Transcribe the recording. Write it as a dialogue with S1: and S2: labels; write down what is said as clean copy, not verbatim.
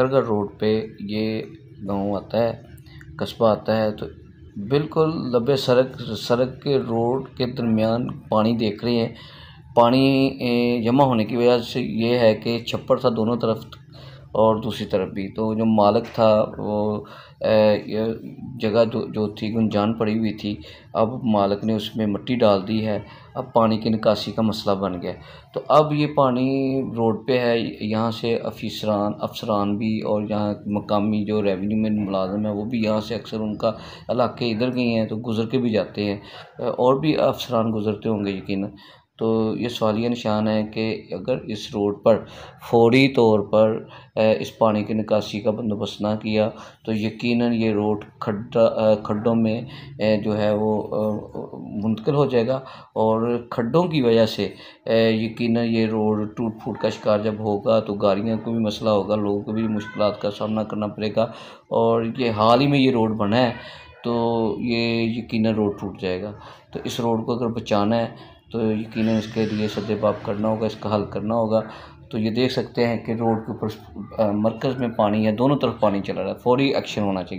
S1: Shakargarh road पे ये गांव आता है, कस्बा आता है। तो बिल्कुल लबे सड़क के रोड के दरमियान पानी देख रहे हैं। पानी जमा होने की वजह से ये है कि छप्पर था दोनों तरफ और दूसरी तरफ भी। तो जो मालिक था वो ये जगह जो थी गुंजान पड़ी हुई थी, अब मालिक ने उसमें मिट्टी डाल दी है। अब पानी की निकासी का मसला बन गया। तो अब ये पानी रोड पे है, यहाँ से अफसरान भी और यहाँ मकामी जो रेवेन्यू में मुलाजिम है वो भी यहाँ से अक्सर उनका इलाके इधर गए हैं तो गुज़र के भी जाते हैं, और भी अफसरान गुज़रते होंगे यकीनन। तो ये सवालिया निशान है कि अगर इस रोड पर फौरी तौर पर इस पानी की निकासी का बंदोबस्त ना किया तो यकीनन ये रोड खड्डों में जो है वो मुंतकिल हो जाएगा, और खड्डों की वजह से यकीनन ये रोड टूट फूट का शिकार जब होगा तो गाड़ियों को भी मसला होगा, लोगों को भी मुश्किलात का सामना करना पड़ेगा। और ये हाल ही में ये रोड बना है तो ये यकीनन रोड टूट जाएगा। तो इस रोड को अगर बचाना है तो यकीनन इसके लिए सद्देबाब करना होगा, इसका हल करना होगा। तो ये देख सकते हैं कि रोड के ऊपर मरकज़ में पानी है, दोनों तरफ पानी चला रहा है, फौरी एक्शन होना चाहिए।